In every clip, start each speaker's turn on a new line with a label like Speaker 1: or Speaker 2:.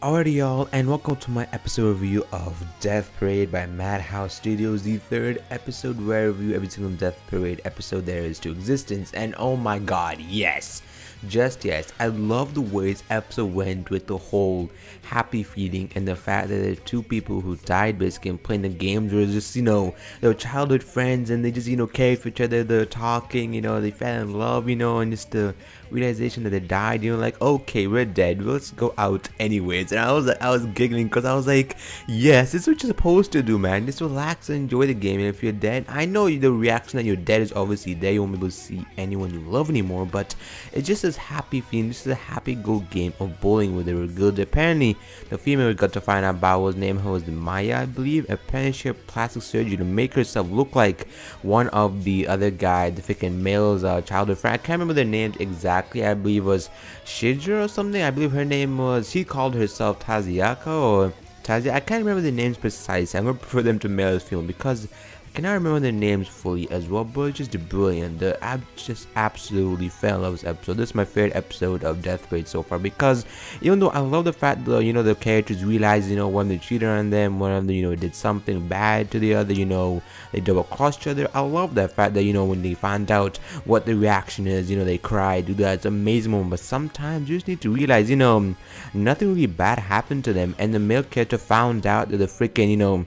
Speaker 1: Alrighty y'all, and welcome to my episode review of Death Parade by Madhouse Studios, the third episode where I review every single Death Parade episode there is to existence. And oh my god, yes, just yes, I love the way this episode went with the whole happy feeling and the fact that there are two people who died basically and playing the games were just, they were childhood friends and they just, cared for each other, they're talking, they fell in love, and just the realization that they died, like, okay, we're dead, let's go out anyways. And I was giggling because I was like, yes, this is what you're supposed to do, man. Just relax and enjoy the game. And if you're dead, I know the reaction that you're dead is obviously there. You won't be able to see anyone you love anymore, but it's just this happy feeling. This is a happy go game of bowling where they were good. Apparently, the female we got to find out about was named was Maya, I believe. Apparently, she had plastic surgery to make herself look like one of the other guy, the freaking male's childhood friend. I can't remember their names exactly. I believe it was Shidra or something. I believe her name was, she called herself Taziaka or Tazia. I can't remember the names precisely. I'm going to prefer them to male as female because I cannot remember their names fully as well, but it's just brilliant. I just absolutely fell in love with this episode. This is my favorite episode of Death Parade so far because even though I love the fact that, the characters realize, one they cheated on them, one of them, did something bad to the other, they double crossed each other. I love that fact that, when they find out what the reaction is, they cry, do that. It's an amazing moment, but sometimes you just need to realize, nothing really bad happened to them, and the male character found out that the freaking,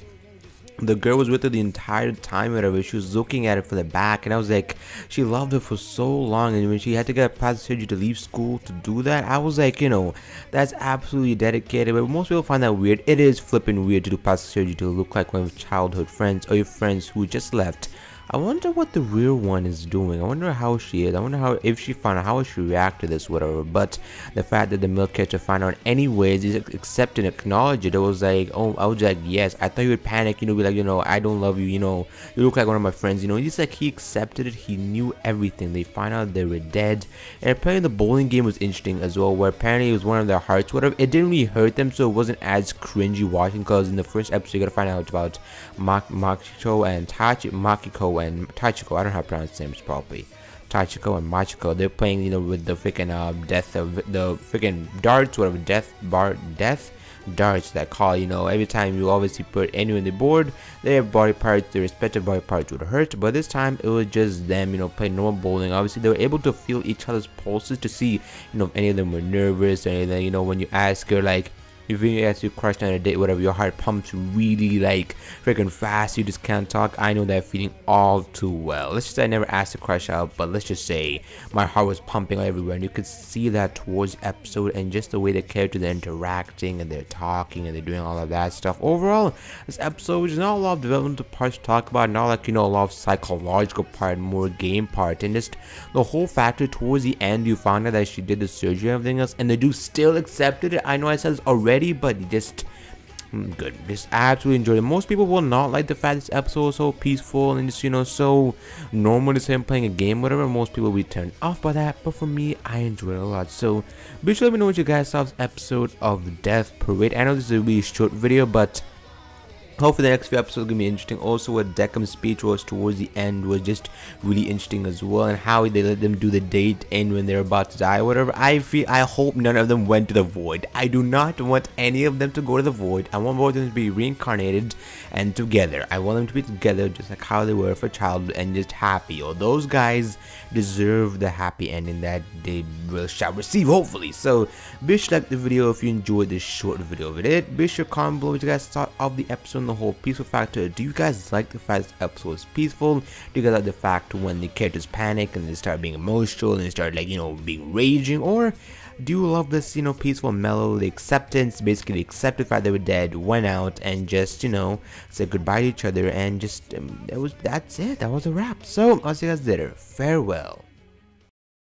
Speaker 1: the girl was with her the entire time, whatever. She was looking at it from the back, and I was like, she loved her for so long, and when she had to get plastic surgery to leave school to do that, I was like, that's absolutely dedicated. But most people find that weird. It is flipping weird to do plastic surgery to look like one of your childhood friends or your friends who just left. I wonder what the real one is doing. I wonder how she is. I wonder how, if she found out, how would she react to this, whatever. But the fact that the male character found out anyways, is accept and acknowledge it. It was like, oh, I was like, yes. I thought you would panic, be like, I don't love you, you look like one of my friends, He's like, he accepted it. He knew everything. They find out they were dead. And apparently the bowling game was interesting as well, where apparently it was one of their hearts, whatever. It didn't really hurt them, so it wasn't as cringy watching, because in the first episode, you gotta find out about Makiko and Tachiko, I don't know how to pronounce names properly. Tachiko and Machiko, they're playing, with the freaking death of the freaking darts, whatever, death darts that call, every time you obviously put anyone on the board, their body parts, their respective body parts would hurt. But this time it was just them, playing normal bowling. Obviously they were able to feel each other's pulses to see, if any of them were nervous or anything. When you ask her, like, if you ask your crush on a date, whatever, your heart pumps really like freaking fast, you just can't talk. I know that feeling all too well. Let's just say I never asked a crush out, but let's just say my heart was pumping everywhere, and you could see that towards the episode, and just the way the characters are interacting and they're talking and they're doing all of that stuff. Overall, this episode is not a lot of developmental parts to talk about, not like, a lot of psychological part, more game part, and just the whole factor towards the end, you found out that she did the surgery and everything else, and the dude still accepted it. I know I said this already, but just good. Just absolutely enjoyed it. Most people will not like the fact this episode was so peaceful and just so normal to say I'm playing a game, whatever. Most people will be turned off by that, but for me, I enjoyed it a lot. So be sure to let me know what you guys thought of this episode of Death Parade. I know this is a really short video, but hopefully the next few episodes are going to be interesting. Also, what Deckham's speech was towards the end was just really interesting as well, and how they let them do the date end when they're about to die or whatever. I hope none of them went to the void. I do not want any of them to go to the void. I want both of them to be reincarnated and together. I want them to be together just like how they were for childhood and just happy. Oh, those guys deserve the happy ending that they shall receive, hopefully. So be sure to like the video if you enjoyed this short video of it. Be sure to comment below what you guys thought of the episode and the whole peaceful factor. Do you guys like the fact this episode was peaceful? Do you guys like the fact when the characters panic and they start being emotional and they start like being raging? Or do you love this peaceful, mellow, the acceptance, basically the accepted fact they were dead, went out and just said goodbye to each other, and just that's it, that was a wrap. So I'll see you guys later. Farewell.